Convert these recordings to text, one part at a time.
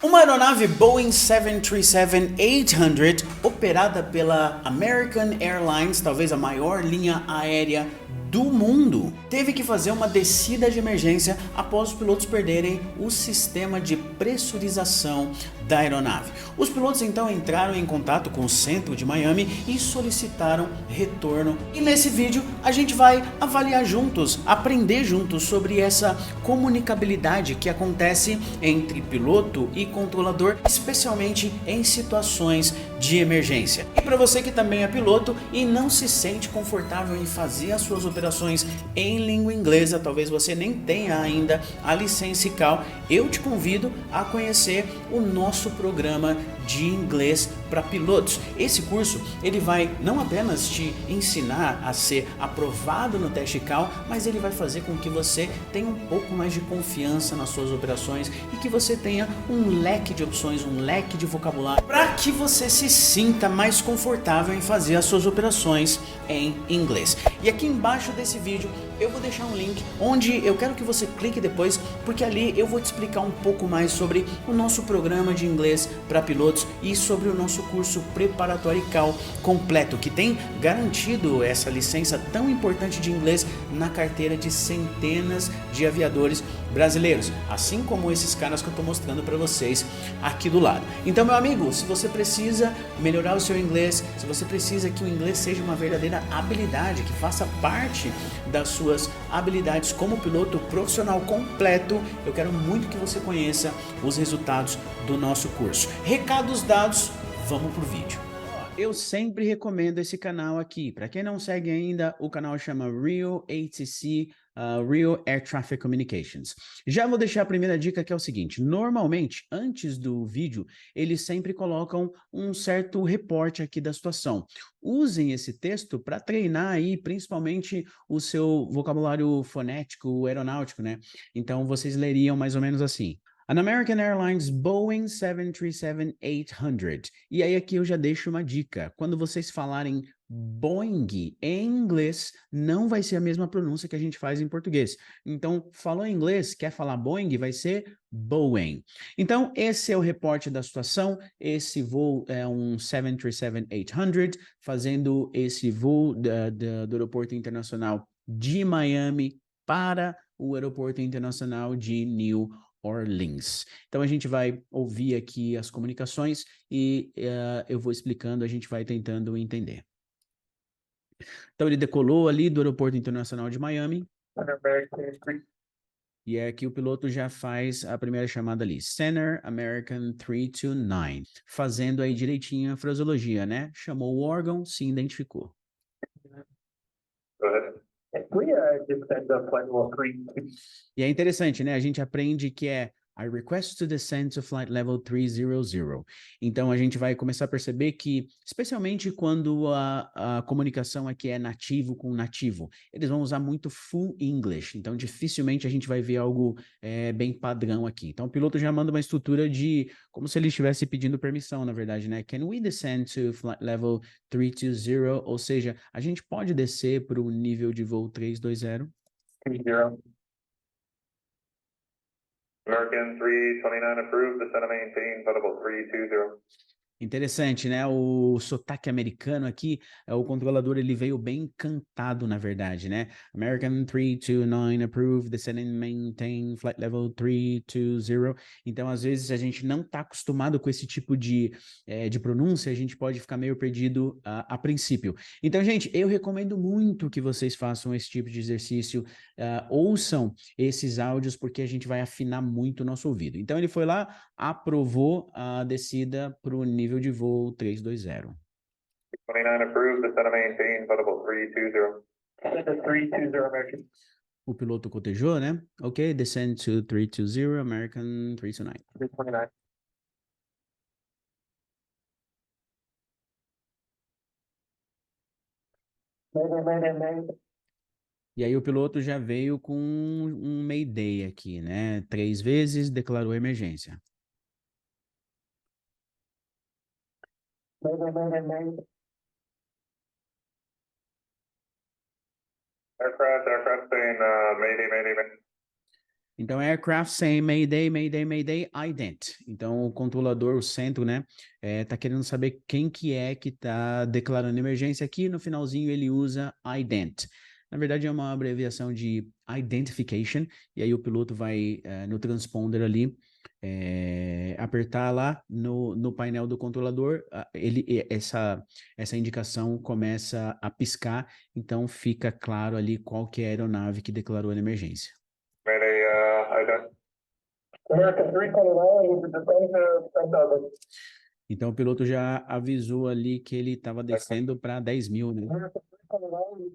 Uma aeronave Boeing 737-800, operada pela American Airlines, talvez a maior linha aérea do mundo, teve que fazer uma descida de emergência após os pilotos perderem o sistema de pressurização da aeronave. Os pilotos então entraram em contato com o centro de Miami e solicitaram retorno. E nesse vídeo a gente vai avaliar juntos, aprender juntos sobre essa comunicabilidade que acontece entre piloto e controlador, especialmente em situações de emergência. E para você que também é piloto e não se sente confortável em fazer as suas operações em língua inglesa, talvez você nem tenha ainda a licença ICAO, eu te convido a conhecer o nosso programa de inglês para pilotos. Esse curso ele vai não apenas te ensinar a ser aprovado no teste ICAO, mas ele vai fazer com que você tenha um pouco mais de confiança nas suas operações e que você tenha um leque de opções, um leque de vocabulário para que você se sinta mais confortável em fazer as suas operações em inglês. E aqui embaixo desse vídeo eu vou deixar um link onde eu quero que você clique depois, porque ali eu vou te explicar um pouco mais sobre o nosso programa de inglês para pilotos e sobre o nosso curso preparatório ICAO completo, que tem garantido essa licença tão importante de inglês na carteira de centenas de aviadores brasileiros, assim como esses caras que eu estou mostrando para vocês aqui do lado. Então, meu amigo, se você precisa melhorar o seu inglês, se você precisa que o inglês seja uma verdadeira habilidade, que faça parte das suas habilidades como piloto profissional completo, eu quero muito que você conheça os resultados do nosso curso. Recados dados, vamos pro vídeo. Eu sempre recomendo esse canal aqui. Para quem não segue ainda, o canal chama Real ATC, Real Air Traffic Communications. Já vou deixar a primeira dica, que é o seguinte: normalmente, antes do vídeo, eles sempre colocam um certo reporte aqui da situação. Usem esse texto para treinar aí, principalmente o seu vocabulário fonético, aeronáutico, né? Então, vocês leriam mais ou menos assim: An American Airlines Boeing 737-800. E aí aqui eu já deixo uma dica. Quando vocês falarem Boeing em inglês, não vai ser a mesma pronúncia que a gente faz em português. Então, falou em inglês, quer falar Boeing, vai ser Boeing. Então, esse é o reporte da situação. Esse voo é um 737-800, fazendo esse voo do aeroporto internacional de Miami para o aeroporto internacional de New Orleans. Então a gente vai ouvir aqui as comunicações e eu vou explicando, a gente vai tentando entender. Então ele decolou ali do aeroporto internacional de Miami. E é aqui o piloto já faz a primeira chamada ali, Center American 329, fazendo aí direitinho a fraseologia, né? Chamou o órgão, se identificou. E é interessante, né? A gente aprende que é I request to descend to flight level 300. Então, a gente vai começar a perceber que, especialmente quando a comunicação aqui é nativo com nativo, eles vão usar muito full English. Então, dificilmente a gente vai ver algo bem padrão aqui. Então, o piloto já manda uma estrutura de como se ele estivesse pedindo permissão, na verdade, né? Can we descend to flight level 320? Ou seja, a gente pode descer para o nível de voo 320? 30. American 329 approved, descend and maintain, flight level 320. Interessante, né? O sotaque americano aqui, o controlador ele veio bem cantado, na verdade, né? American 329 approved, descend and maintain, flight level 320. Então, às vezes, a gente não está acostumado com esse tipo de pronúncia, a gente pode ficar meio perdido a princípio. Então, gente, eu recomendo muito que vocês façam esse tipo de exercício, ouçam esses áudios, porque a gente vai afinar muito o nosso ouvido. Então, ele foi lá, aprovou a descida para o nível de voo 320. 29 approved, descend and maintain, flight level 320. Descend to 320 American. O piloto cotejou, né? Ok, descend to 320, American 329. 329. E aí o piloto já veio com um Mayday aqui, né? 3 vezes, declarou emergência. Aircraft saying, mayday, mayday, mayday. Então, aircraft saying Mayday, Mayday, Mayday, ident. Então, o controlador, o centro, né, tá querendo saber quem que é que tá declarando emergência aqui. No finalzinho, ele usa ident. Na verdade, é uma abreviação de identification. E aí, o piloto vai no transponder ali, apertar lá no painel do controlador. Essa indicação começa a piscar. Então, fica claro ali qual que é a aeronave que declarou a emergência. Mayday, ident. American 329, this is descend to 10,000. Então, o piloto já avisou ali que ele estava descendo para 10 mil, né? American 329,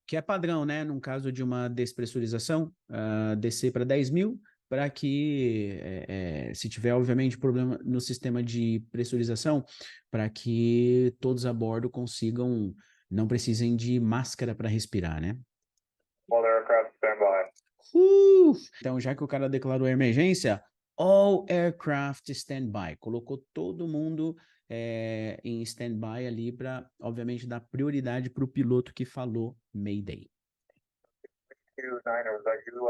Que é padrão, né? Num caso de uma despressurização, descer para 10 mil, para que, se tiver, obviamente, problema no sistema de pressurização, para que todos a bordo consigam, não precisem de máscara para respirar, né? all aircraft stand by. Então, já que o cara declarou a emergência, all aircraft standby. Colocou todo mundo em standby ali para, obviamente, dar prioridade para o piloto que falou Mayday. 29, was that you,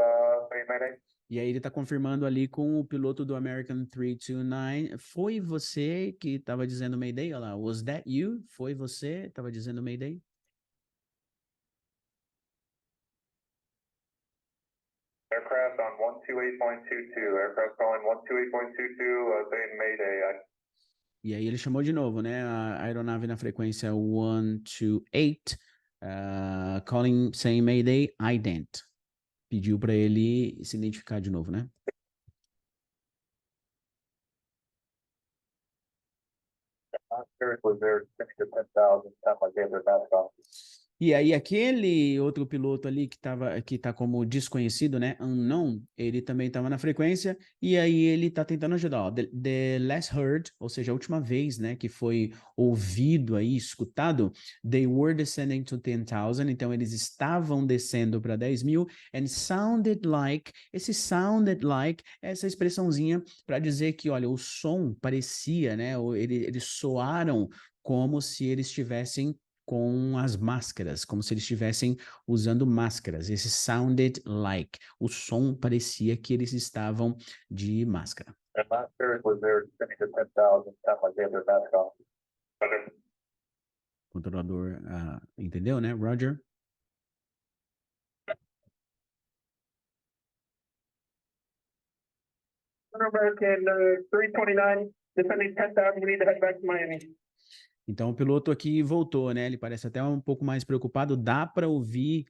Mayday? E aí ele está confirmando ali com o piloto do American 329. Foi você que estava dizendo Mayday? Olha lá, was that you? Foi você que estava dizendo Mayday? Aircraft on 128.22, aircraft calling 128.22, saying Mayday. E aí ele chamou de novo, né? A aeronave na frequência 128, calling, saying Mayday, ident. Pediu para ele se identificar de novo, né? Was there 6 to 10,000, something like that, that's off. E aí aquele outro piloto ali que tá como desconhecido, né, unknown, ele também estava na frequência e aí ele tá tentando ajudar, ó, the last heard, ou seja, a última vez, né, que foi ouvido aí, escutado, they were descending to 10,000, então eles estavam descendo para 10 mil, and sounded like, esse sounded like, essa expressãozinha para dizer que, olha, o som parecia, né, eles soaram como se eles estivessem com as máscaras, como se eles estivessem usando máscaras. Esse sounded like. O som parecia que eles estavam de máscara. And last period was there 6 to 10,000, something like that, that's off. O controlador entendeu, né, Roger? American 329, descending 10,000, we need to head back to Miami. Então, o piloto aqui voltou, né? Ele parece até um pouco mais preocupado. Dá para ouvir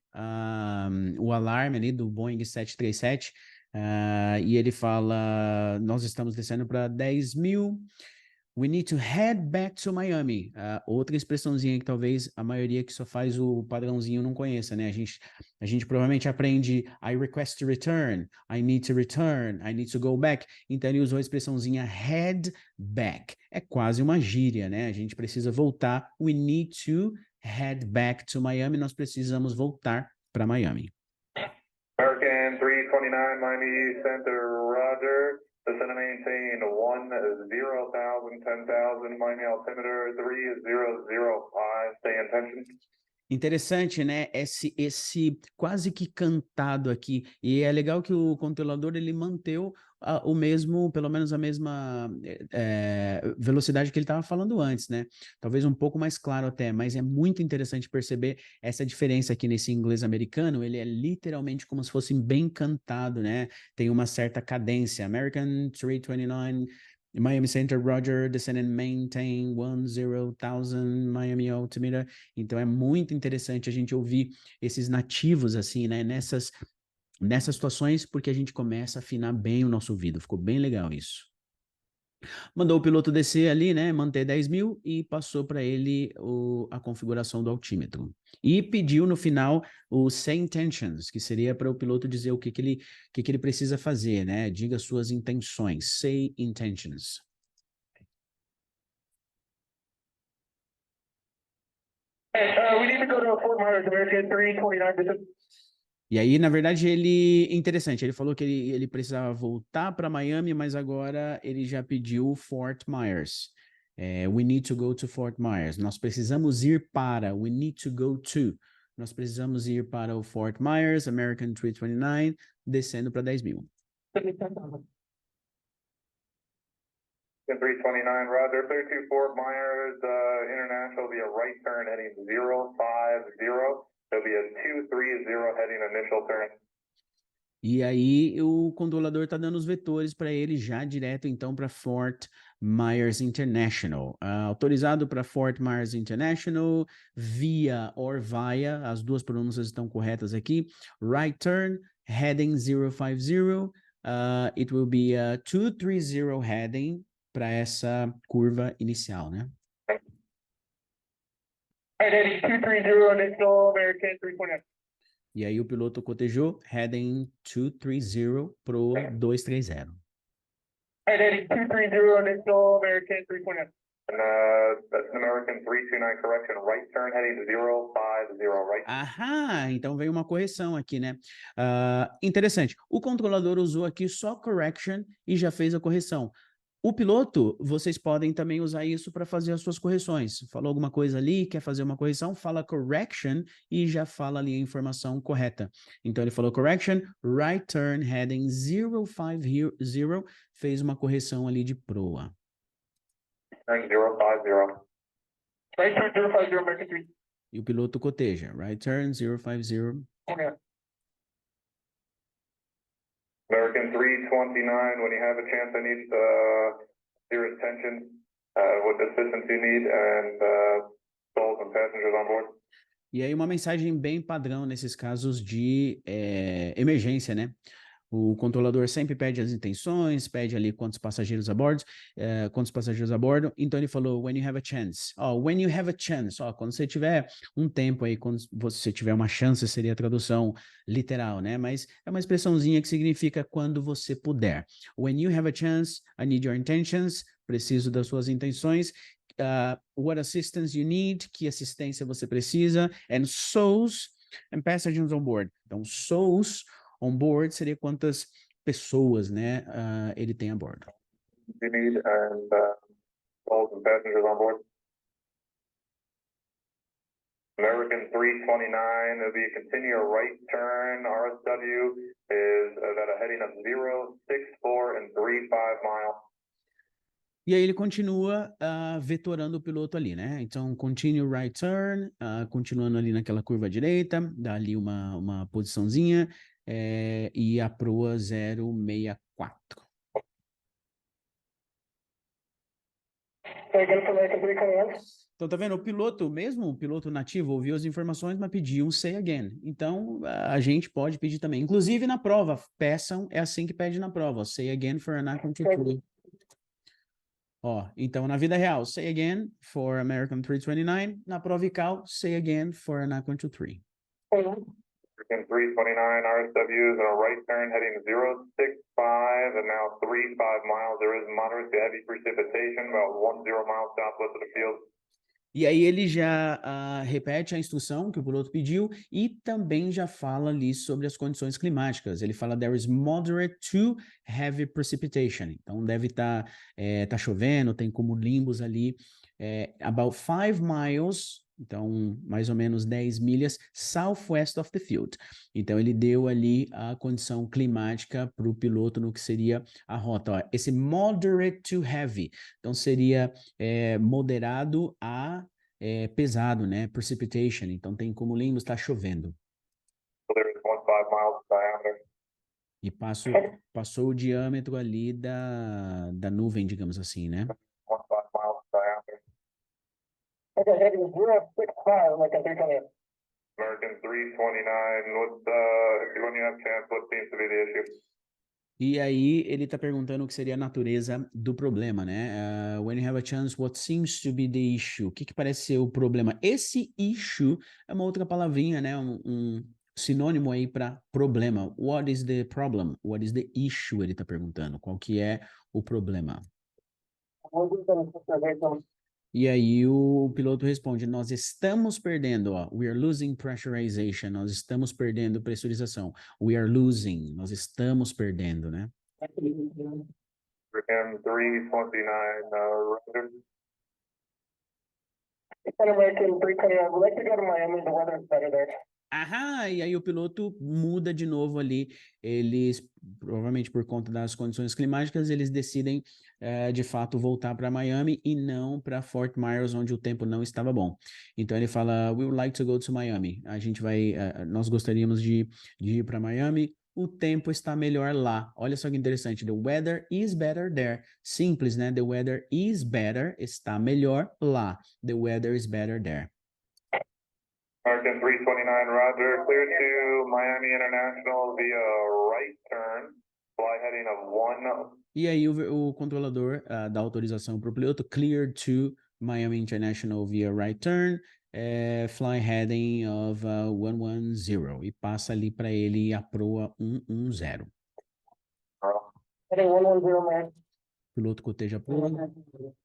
o alarme ali do Boeing 737. E ele fala: nós estamos descendo para 10 mil. We need to head back to Miami. Outra expressãozinha que talvez a maioria que só faz o padrãozinho não conheça, né? A gente provavelmente aprende I request to return, I need to go back. Então ele usou a expressãozinha head back. É quase uma gíria, né? A gente precisa voltar. We need to head back to Miami. Nós precisamos voltar para Miami. American 329, Miami Center, Roger. Descend and maintain 10,000, 10,000, Miami altimeter 3005, stay in tension. Interessante, né? Esse quase que cantado aqui. E é legal que o controlador ele manteve o mesmo, pelo menos a mesma velocidade que ele estava falando antes, né? Talvez um pouco mais claro até, mas é muito interessante perceber essa diferença aqui nesse inglês americano. Ele é literalmente como se fosse bem cantado, né? Tem uma certa cadência. American 329. Miami Center, Roger, descend and maintain 10,000, Miami altimeter. Então é muito interessante a gente ouvir esses nativos assim, né? Nessas situações, porque a gente começa a afinar bem o nosso ouvido. Ficou bem legal isso. Mandou o piloto descer ali, né? Manter 10 mil e passou para ele a configuração do altímetro. E pediu no final o say intentions, que seria para o piloto dizer o que ele precisa fazer, né? Diga suas intenções. Say intentions. We need to go to Fort Myers, American 329. E aí, na verdade, interessante, ele falou que ele precisava voltar para Miami, mas agora ele já pediu Fort Myers. We need to go to Fort Myers. Nós precisamos ir para, we need to go to. Nós precisamos ir para o Fort Myers, American 329, descendo para 10 mil. And 329, Roger, clear to Fort Myers, International, will be a right turn heading 050. There'll be a 230 heading initial turn. E aí o controlador está dando os vetores para ele já direto então para Fort Myers International. Autorizado para Fort Myers International via or via, as duas pronúncias estão corretas aqui. Right turn, heading 050. It will be a 230 heading para essa curva inicial, né? Right, heading 230 initial, American 320. E aí o piloto cotejou heading 230 pro 230. Right, heading 230 initial, American 320. And that's an American 329 correction, right turn heading 050, right? Aham, então veio uma correção aqui, né? Interessante. O controlador usou aqui só correction e já fez a correção. O piloto, vocês podem também usar isso para fazer as suas correções. Falou alguma coisa ali, quer fazer uma correção, fala correction e já fala ali a informação correta. Então ele falou correction, right turn heading 050, fez uma correção ali de proa. Turn 050. Right turn 050, American 3. E o piloto coteja, right turn 050. Okay. American 329, when you have a chance, I need your attention, what assistance you need, and souls and passengers on board. E aí uma mensagem bem padrão nesses casos de emergência, né? O controlador sempre pede as intenções, pede ali quantos passageiros a bordo, Então ele falou, when you have a chance. When you have a chance. Quando você tiver um tempo aí, quando você tiver uma chance, seria a tradução literal, né? Mas é uma expressãozinha que significa quando você puder. When you have a chance, I need your intentions. Preciso das suas intenções. What assistance you need? Que assistência você precisa? And souls and passengers on board. Então, souls on board seria quantas pessoas, né, ele tem a bordo. You need, and souls and passengers on board. American 329, it'll be a continue right turn, RSW is at a heading of 064 and 35 miles. E aí ele continua vetorando o piloto ali, né? Então, continue right turn, continuando ali naquela curva direita, dá ali uma posiçãozinha, e a proa 064. Então, tá vendo? O piloto, mesmo o piloto nativo, ouviu as informações, mas pediu um say again. Então, a gente pode pedir também. Inclusive, na prova, peçam, é assim que pede na prova. Say again for Anaconda 2. Então, na vida real, say again for American 329. Na prova ICAO, say again for Anaconda 23. American 329 RSW is on a right turn heading 065 and now 35 miles. There is moderate to heavy precipitation about 10 miles southwest of the field. E aí ele já repete a instrução que o piloto pediu e também já fala ali sobre as condições climáticas. Ele fala there is moderate to heavy precipitation. Então deve estar tá chovendo, tem como limbos ali about 5 miles, então mais ou menos 10 milhas southwest of the field. Então ele deu ali a condição climática para o piloto no que seria a rota. Esse moderate to heavy, então seria moderado a pesado, né? Precipitation. Então tem como limbos, está chovendo. So there is 15 miles diameter. E passou o diâmetro ali da nuvem, digamos assim, né? 15 miles diameter. Okay, heading 065, like a 328. American 329, when you have chance, what seems to be the issue? E aí ele está perguntando o que seria a natureza do problema, né? When you have a chance, what seems to be the issue? O que parece ser o problema? Esse issue é uma outra palavrinha, né? Um sinônimo aí para problema. What is the problem? What is the issue? Ele está perguntando. Qual que é o problema? E aí o piloto responde, nós estamos perdendo, we are losing pressurization, nós estamos perdendo pressurização. We are losing, nós estamos perdendo, né? American 329, Roger. American 329, we'd like to go to Miami, the weather is better there. E aí o piloto muda de novo ali. Eles, provavelmente por conta das condições climáticas, eles decidem de fato voltar para Miami e não para Fort Myers, onde o tempo não estava bom. Então ele fala: We would like to go to Miami. A gente vai, nós gostaríamos de ir para Miami. O tempo está melhor lá. Olha só que interessante. The weather is better there. Simples, né? The weather is better. Está melhor lá. The weather is better there. American 329, Roger. Clear to Miami International via right turn. Fly heading of 1. E aí o controlador dá autorização para o piloto, clear to Miami International via right turn, fly heading of 110, e passa ali para ele a proa 110. Heading 110, man. O piloto coteja a proa. 329,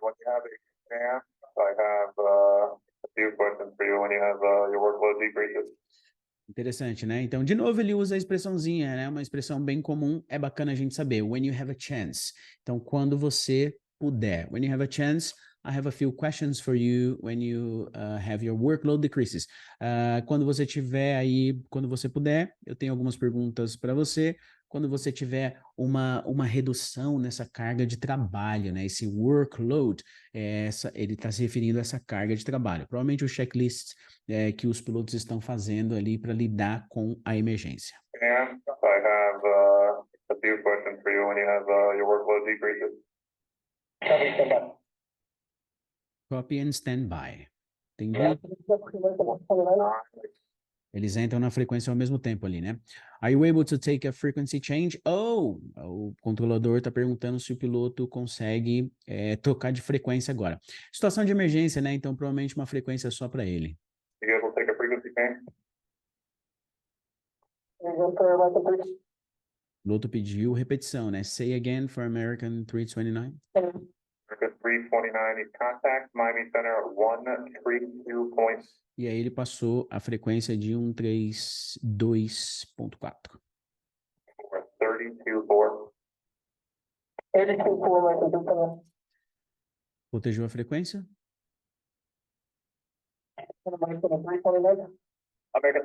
when you have a chance, I have a few questions for you when you have your workload decreases. Interessante, né? Então, de novo, ele usa a expressãozinha, né? Uma expressão bem comum, é bacana a gente saber. When you have a chance. Então, quando você puder. When you have a chance, I have a few questions for you when you have your workload decreases. Quando você tiver aí, quando você puder, eu tenho algumas perguntas para você. Quando você tiver uma redução nessa carga de trabalho, né? Esse workload, ele está se referindo a essa carga de trabalho. Provavelmente o checklist que os pilotos estão fazendo ali para lidar com a emergência. And I have a few questions for you when you have your workload decreases. Copy and stand by. Entendi? Eles entram na frequência ao mesmo tempo ali, né? Are you able to take a frequency change? O controlador está perguntando se o piloto consegue trocar de frequência agora. Situação de emergência, né? Então, provavelmente uma frequência só para ele. You able to take a frequency change? O piloto pediu repetição, né? Say again for American 329. American 329 is contact Miami Center at 132. E aí ele passou a frequência de 132.4. 32.4. Protejou a frequência? American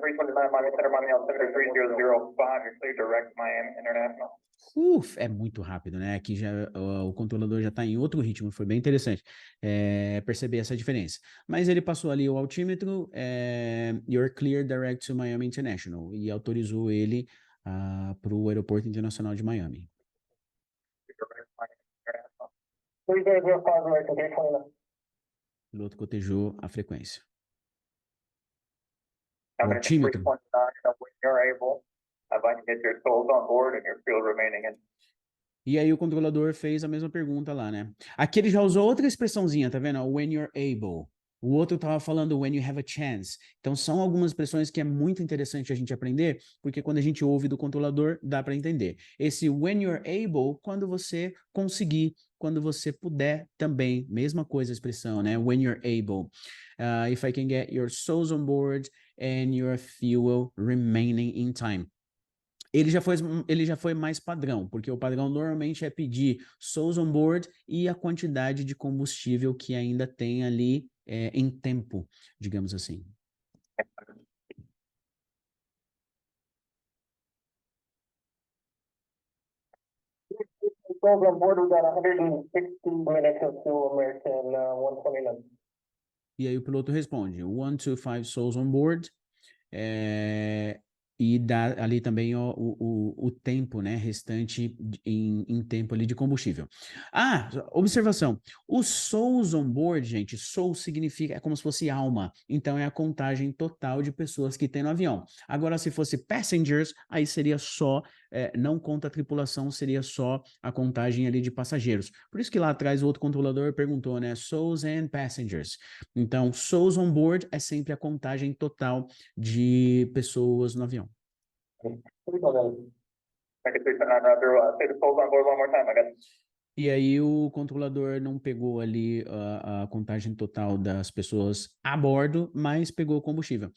329, Miami Center, Miami Altimeter 3005. You're clear direct Miami International. É muito rápido, né? Aqui já o controlador já está em outro ritmo, foi bem interessante perceber essa diferença. Mas ele passou ali o altímetro, you're clear direct to Miami International, e autorizou ele para o Aeroporto Internacional de Miami. O piloto cotejou a frequência. O altímetro. E aí o controlador fez a mesma pergunta lá, né? Aqui ele já usou outra expressãozinha, tá vendo? When you're able. O outro estava falando when you have a chance. Então são algumas expressões que é muito interessante a gente aprender, porque quando a gente ouve do controlador, dá para entender. Esse when you're able, quando você conseguir, quando você puder também. Mesma coisa a expressão, né? When you're able. If I can get your souls on board and your fuel remaining in time. Ele já foi mais padrão, porque o padrão normalmente é pedir souls on board e a quantidade de combustível que ainda tem ali em tempo, digamos assim. Souls on board, we got 160 minutes of fuel, American 129. E aí o piloto responde, 125 souls on board, e dá ali também o tempo, né, restante em tempo ali de combustível. Observação, o souls on board, gente, soul significa, é como se fosse alma, então é a contagem total de pessoas que tem no avião. Agora, se fosse passengers, aí seria só, não conta a tripulação, seria só a contagem ali de passageiros. Por isso que lá atrás o outro controlador perguntou, né, souls and passengers. Então, souls on board é sempre a contagem total de pessoas no avião. E aí o controlador não pegou ali a contagem total das pessoas a bordo, mas pegou o combustível.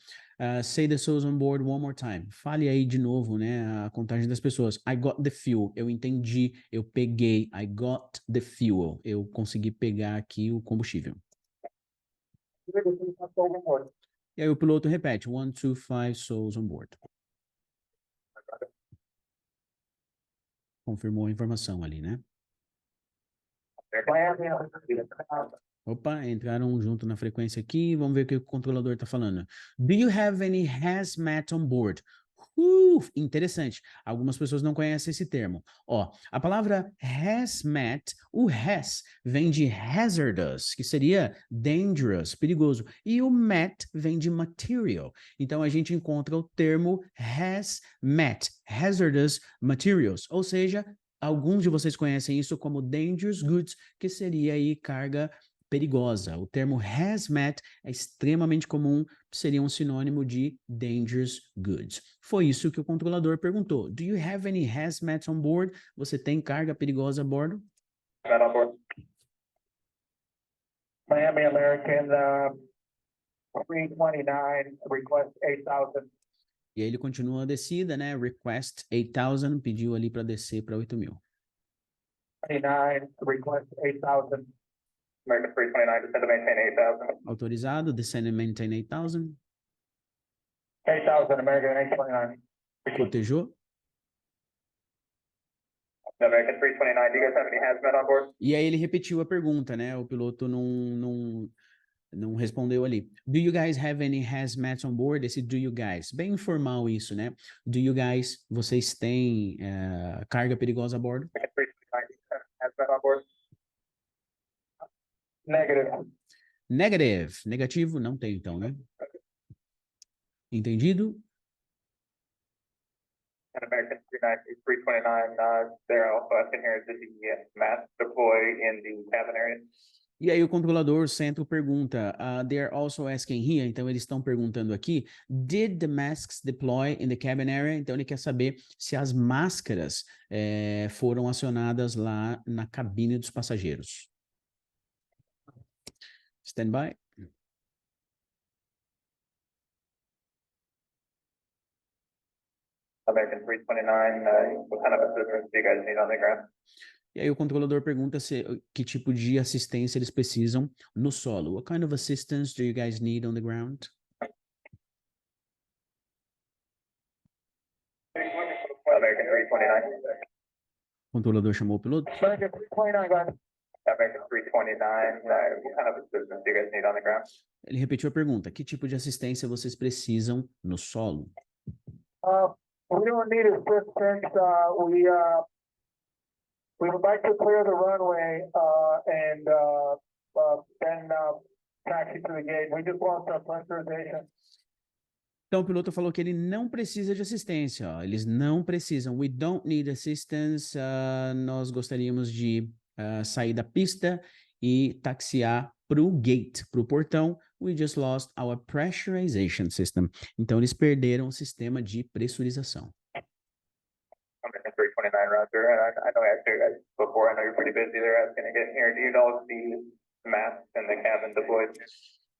Say the souls on board one more time. Fale aí de novo, né, a contagem das pessoas. I got the fuel. Eu entendi, eu peguei. I got the fuel. Eu consegui pegar aqui o combustível. E aí o piloto repete, 125 souls on board. Confirmou a informação ali, né? Opa, entraram junto na frequência aqui. Vamos ver o que o controlador está falando. Do you have any hazmat on board? Interessante. Algumas pessoas não conhecem esse termo. Ó, a palavra hazmat, o has vem de hazardous, que seria dangerous, perigoso. E o mat vem de material. Então a gente encontra o termo hazmat, hazardous materials, ou seja, alguns de vocês conhecem isso como dangerous goods, que seria aí carga perigosa. O termo hazmat é extremamente comum, seria um sinônimo de dangerous goods. Foi isso que o controlador perguntou. Do you have any hazmat on board? Você tem carga perigosa a bordo? On board. Miami American 329, request 8,000. E aí ele continua a descida, né? Request 8,000, pediu ali para descer para 8.000. 29, request 8,000. American 329, descend to maintain 8,000. Autorizado, descend and maintain 8,000. 8,000, American 829. Cotejou. American 329, do you guys have any hazmat on board? E aí ele repetiu a pergunta, né? O piloto não respondeu ali. Do you guys have any hazmat on board? Esse do you guys, bem informal isso, né? Do you guys, vocês têm carga perigosa a bordo? American 329, hazmat on board? Negative. Negative, negativo, não tem então, né? Entendido? And American 329, they're also asking here, did the mats deploy in the cabin area? E aí o controlador centro pergunta, they are also asking here, então eles estão perguntando aqui, did the masks deploy in the cabin area? Então ele quer saber se as máscaras foram acionadas lá na cabine dos passageiros. Stand by. American 329, what kind of assistance do you guys need on the ground? E aí o controlador pergunta que tipo de assistência eles precisam no solo. What kind of assistance do you guys need on the ground? American 329. O controlador chamou o piloto. American 329, American 329, what kind of assistance do you guys need on the ground? Ele repetiu a pergunta. Que tipo de assistência vocês precisam no solo? We don't need assistance. We would like to clear the runway and then taxi to the gate. We just want the pressurization. Então o piloto falou que ele não precisa de assistência. Ó. Eles não precisam. We don't need assistance. Nós gostaríamos de sair da pista e taxiar para o gate, para o portão. We just lost our pressurization system. Então eles perderam o sistema de pressurização. American 329, Roger. I know I asked you guys before. I know you're pretty busy. They're asking to get here. Do you know if the masks in the cabin deployed?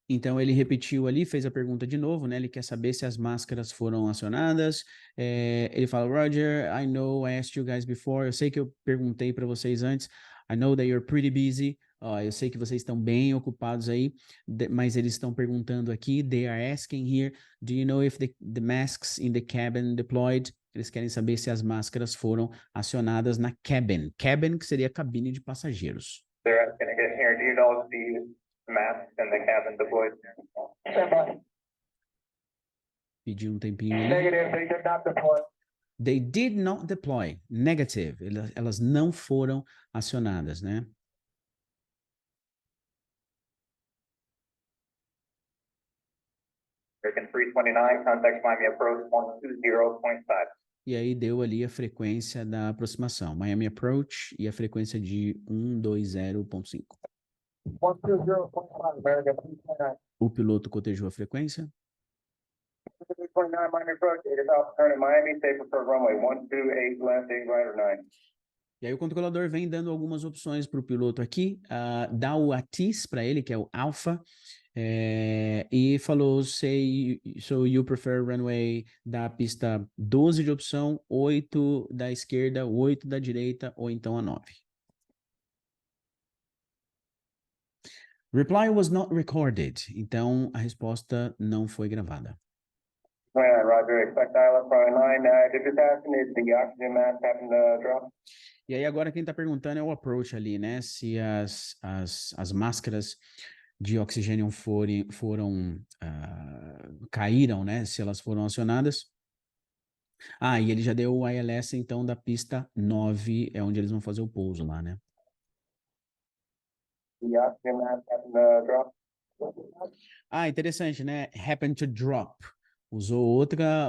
Então ele repetiu ali, fez a pergunta de novo, né? Ele quer saber se as máscaras foram acionadas. Ele fala, Roger, I know I asked you guys before. Eu sei que eu perguntei para vocês antes. I know that you're pretty busy. Eu sei que vocês estão bem ocupados aí, mas eles estão perguntando aqui. They are asking here, do you know if the masks in the cabin deployed? Eles querem saber se as máscaras foram acionadas na cabin. Cabin, que seria a cabine de passageiros. They're asking to get here. Do you know if the masks in the cabin deployed? Pediu um tempinho ali. Negative. They did not deploy. They did not deploy. Negative. Elas não foram acionadas, né? American 329, contact Miami approach 120.5. E aí deu ali a frequência da aproximação. Miami Approach e a frequência de 120.5. 120.5, American 329. O piloto cotejou a frequência. 329, Miami approach, 8,000, turn in Miami, safe for runway 128 left, glider 9. E aí o controlador vem dando algumas opções para o piloto aqui. Dá o ATIS para ele, que é o Alpha. E falou, so you prefer runway da pista 12 de opção, 8 da esquerda, 8 da direita, ou então a 9. Reply was not recorded. Então, a resposta não foi gravada. 29, Roger, expect ILS 29. Just asking, is the oxygen mask happen to drop? E aí agora quem está perguntando é o approach ali, né? Se as máscaras de oxigênio caíram, né? Se elas foram acionadas. Ah, e ele já deu o ILS, então, da pista 9, é onde eles vão fazer o pouso lá, né? The oxygen mask happen to drop? Ah, interessante, né? Happen to drop. Usou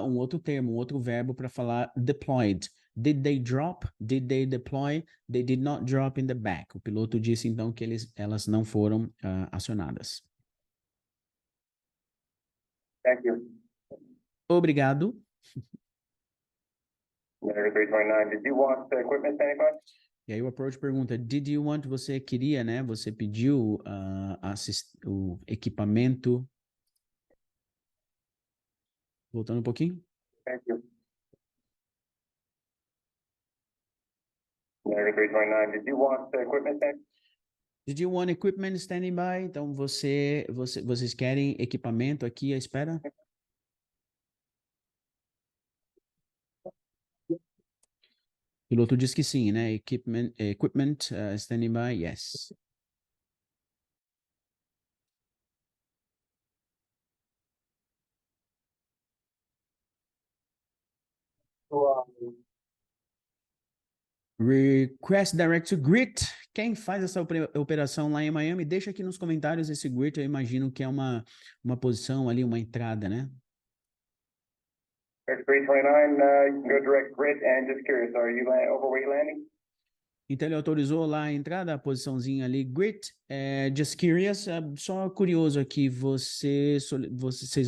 um outro termo, um outro verbo para falar deployed. Did they drop? Did they deploy? They did not drop in the back. O piloto disse, então, que elas não foram acionadas. Thank you. Obrigado. American 329, did you want the equipment standing by? E aí o approach pergunta, did you want, você queria, né? Você pediu o equipamento. Voltando um pouquinho. Thank you. American 329, did you want the equipment standing? Did you want equipment standing by? Então, vocês querem equipamento aqui à espera? O piloto diz que sim, né? Equipment standing by, yes. Request direct to grid. Quem faz essa operação lá em Miami, deixa aqui nos comentários esse grid. Eu imagino que é uma posição ali, uma entrada, né? American 329, you can go direct grid, and just curious, are you overweight landing? Então ele autorizou lá a entrada, a posiçãozinha ali, grid. Just curious, só curioso aqui, vocês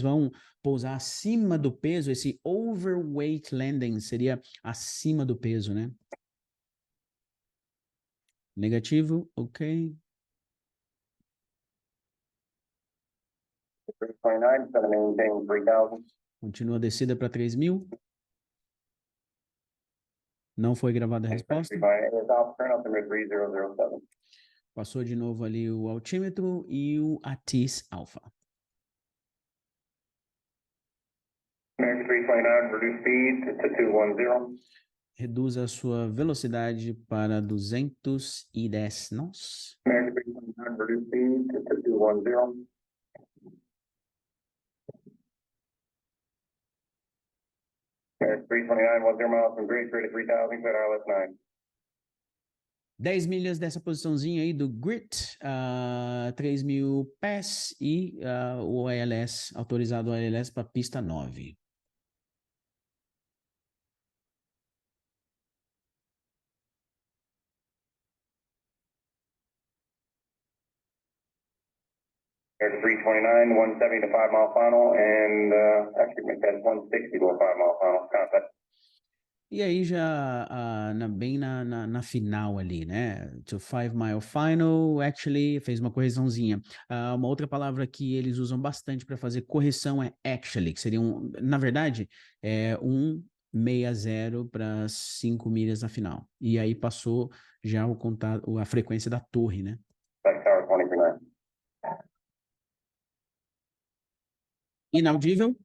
vão pousar acima do peso? Esse overweight landing seria acima do peso, né? Negativo, ok. 329, going to maintain 3,000. Continua a descida para 3.000. Não foi gravada a resposta. Turn up number 3007. Passou de novo ali o altímetro e o ATIS alfa. American 329, reduce speed to 210. Reduz a sua velocidade para 210 nós. American 329, reduce speed to 210. American 329, 10 miles from grid, grid at 3,000, clear ILS 9. 10 milhas dessa posiçãozinha aí do grid, 3.000 pés e o ILS, autorizado o ILS para pista 9. There's 329, 170 to 5 mile final, and actually make that 160 to a 5 mile final. Contact. E aí já bem na final ali, né? To 5 mile final, actually, fez uma correçãozinha. Uma outra palavra que eles usam bastante para fazer correção é actually, que seria na verdade, 160 para 5 milhas na final. E aí passou já a frequência da torre, né? That's tower 2039. Inaudível?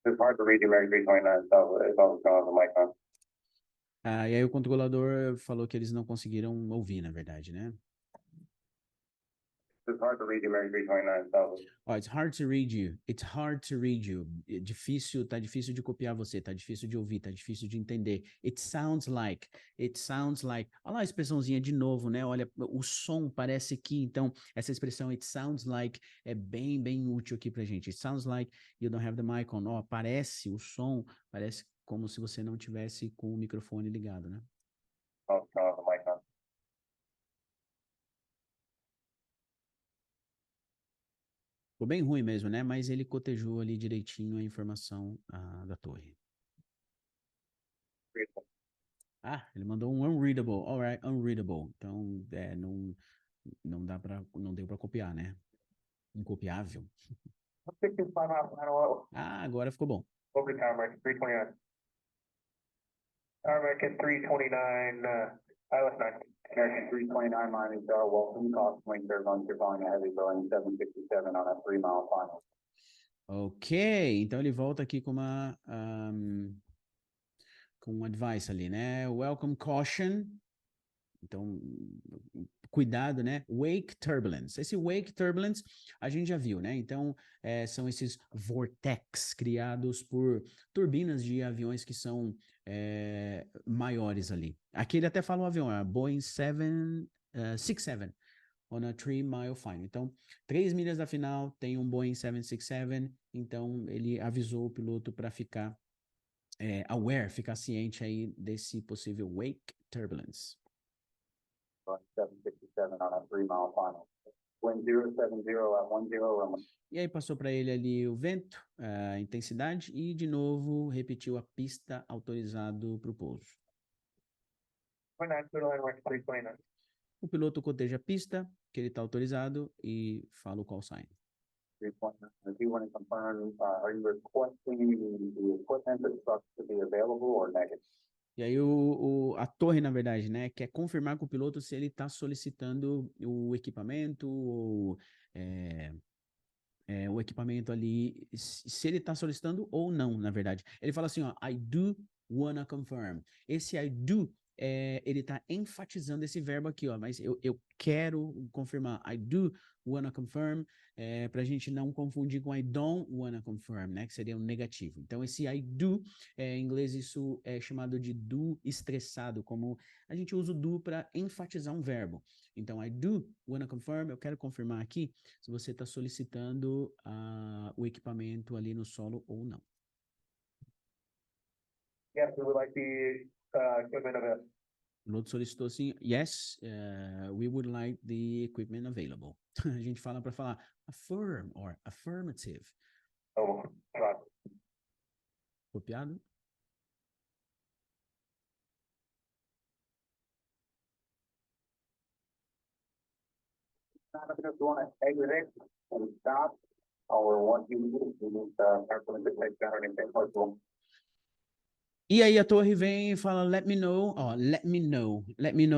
It's hard to read the American 329, so it's always going on the mic on. E aí o controlador falou que eles não conseguiram ouvir, na verdade, né? It's hard to read the American 329, so. Oh, it's hard to read you. It's hard to read you. Tá difícil de copiar você, tá difícil de ouvir, tá difícil de entender. It sounds like. Olha lá a expressãozinha de novo, né? Olha, o som parece que, então, essa expressão it sounds like é bem, bem útil aqui pra gente. It sounds like you don't have the mic on. Ó, parece, o som parece como se você não tivesse com o microfone ligado, né? Oh, it's on the mic on. Ficou bem ruim mesmo, né? Mas ele cotejou ali direitinho a informação da torre. Ele mandou um unreadable. Alright, unreadable. Então, não deu para copiar, né? Incopiável. Agora ficou bom. Over time, American 329. American 329, Pilot 9. American 329, Miami Star, welcome, caution, wing turbulence, you're flying a heavy Boeing 767 on a 3-mile final. Ok, então ele volta aqui com com um advice ali, né? Welcome caution. Então, cuidado, né? Wake turbulence. Esse wake turbulence a gente já viu, né? Então, são esses vortex criados por turbinas de aviões que são maiores ali. Aqui ele até fala um avião, Boeing 767 on a 3-mile final. Então, 3 milhas da final tem um Boeing 767. Então, ele avisou o piloto para ficar aware, ficar ciente aí desse possível wake turbulence. Boeing 767 on a 3-mile final. Wind 070 at 10 runway. E aí passou para ele ali o vento, a intensidade e de novo repetiu a pista autorizado para o pouso. 29, Total Airline 329. O piloto coteja a pista que ele está autorizado e fala o call sign. 329. If you want to confirm, are you requesting the equipment and trucks to be available or negative? E aí a torre, na verdade, né, quer confirmar com o piloto se ele está solicitando o equipamento ou o equipamento ali, se ele está solicitando ou não, na verdade. Ele fala assim, ó, I do wanna confirm. Esse I do, ele está enfatizando esse verbo aqui, ó, mas eu quero confirmar. I do wanna confirm, para a gente não confundir com I don't wanna confirm, né, que seria um negativo. Então, esse I do, em inglês isso é chamado de do estressado, como a gente usa o do para enfatizar um verbo. Então, I do wanna confirm, eu quero confirmar aqui se você está solicitando o equipamento ali no solo ou não. Yes, we would like the equipment available. O piloto solicitou assim, yes, we would like the equipment available. A gente fala para falar affirm or affirmative. Oh, right. Copiado? Not if you want to exit and stop, or what you need, carefully to take down anything possible. E aí a torre vem e fala, let me know, ó, let me know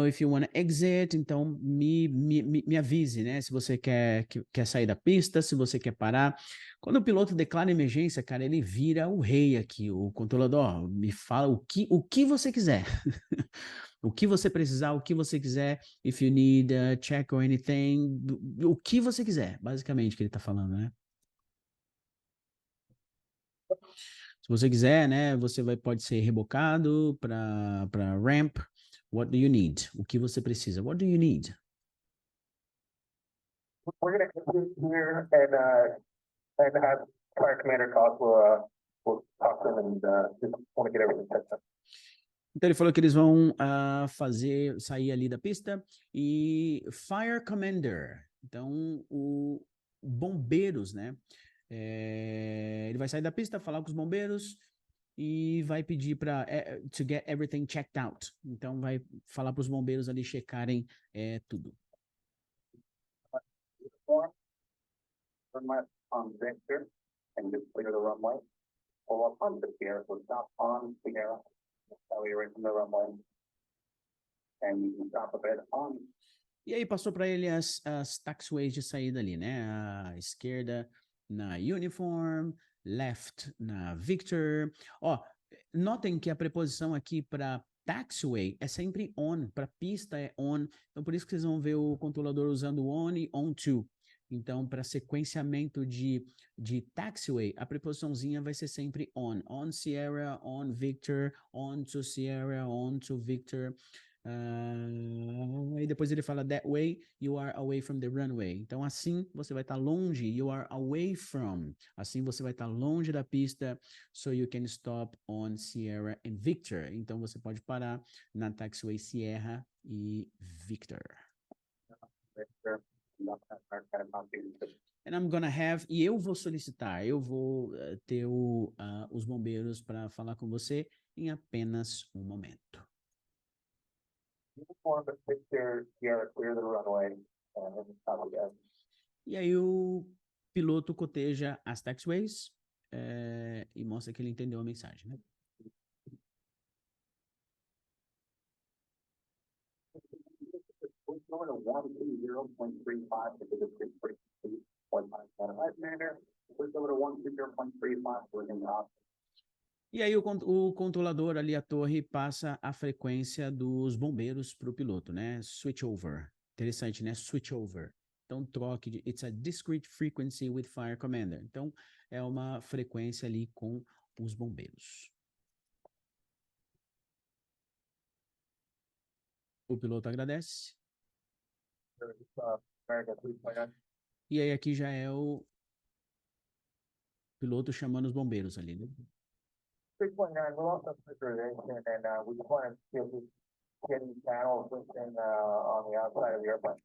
if you want to exit, então me avise, né, se você quer sair da pista, se você quer parar. Quando o piloto declara emergência, cara, ele vira o rei aqui, o controlador, ó, me fala o que você quiser, o que você precisar, o que você quiser, if you need a check or anything, o que você quiser, basicamente, que ele tá falando, né. Se você quiser, né, você pode ser rebocado para ramp. What do you need? O que você precisa? What do you need? We're going to exit here and have Fire Commander Cost will talk to them and just want to get everything set up. Então ele falou que eles vão sair ali da pista e Fire Commander, então o bombeiros, né? Ele vai sair da pista, falar com os bombeiros e vai pedir para to get everything checked out. Então vai falar para os bombeiros ali checarem tudo. Turn left on Victor and just clear the runway. Pull up on the Sierra, so stop on Sierra. That way you're in from the runway. And you can stop a bit on. E aí passou para ele as taxiways de saída ali, né? A esquerda na Uniform, left na Victor. Ó, notem que a preposição aqui para taxiway é sempre on, para pista é on. Então por isso que vocês vão ver o controlador usando on e on to. Então, para sequenciamento de taxiway, a preposiçãozinha vai ser sempre on. On Sierra, on Victor, on to Sierra, on to Victor. E depois ele fala, that way you are away from the runway. Então, assim você vai estar longe, you are away from. Assim você vai estar longe da pista, so you can stop on Sierra and Victor. Então, você pode parar na taxiway Sierra e Victor. Victor. And I'm gonna have, e eu vou solicitar, eu vou ter os bombeiros para falar com você em apenas um momento. E aí o piloto coteja as taxiways e mostra que ele entendeu a mensagem, né? over to 120.35 to the frequency. 1.5 meter. Switch over to 120.35 for the option. E aí o controlador ali, a torre, passa a frequência dos bombeiros para o piloto, né? Switch over. Interessante, né? Switch over. Então, troque de... It's a discrete frequency with fire commander. Então, é uma frequência ali com os bombeiros. O piloto agradece. E aí aqui já é o piloto chamando os bombeiros ali, né? 3.9, we'll also put reservation and we just want to see if we can channel within on the outside of the airplane.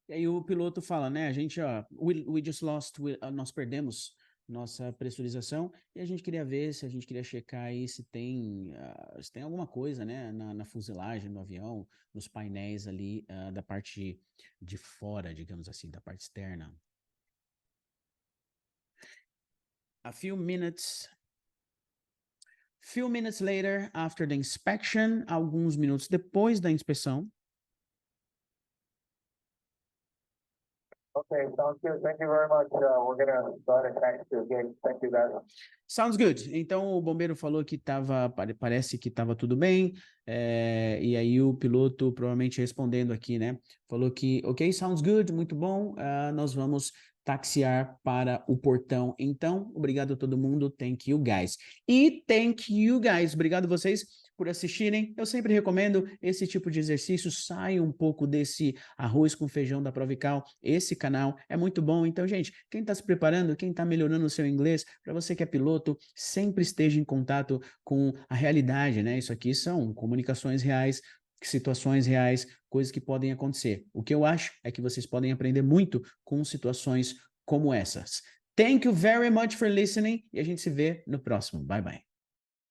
E aí o piloto fala, né? A gente, ó, we just lost, nós perdemos nossa pressurização e a gente queria ver se a gente queria checar aí se tem alguma coisa, né? Na fuselagem do avião, nos painéis ali da parte de fora, digamos assim, da parte externa. A few minutes later, after the inspection, alguns minutos depois da inspeção. Okay, sounds good. Thank you very much. We're going to go ahead and connect to the gate. Thank you, guys. Sounds good. Então, o bombeiro falou que parece que estava tudo bem, e aí o piloto provavelmente respondendo aqui, né? Falou que, ok, sounds good, muito bom, nós vamos taxiar para o portão. Então, obrigado a todo mundo, thank you guys. E thank you guys, obrigado vocês por assistirem. Eu sempre recomendo esse tipo de exercício, sai um pouco desse arroz com feijão da Provical. Esse canal é muito bom. Então, gente, quem está se preparando, quem está melhorando o seu inglês, para você que é piloto, sempre esteja em contato com a realidade, né? Isso aqui são comunicações reais, situações reais, coisas que podem acontecer. O que eu acho é que vocês podem aprender muito com situações como essas. Thank you very much for listening e a gente se vê no próximo. Bye, bye.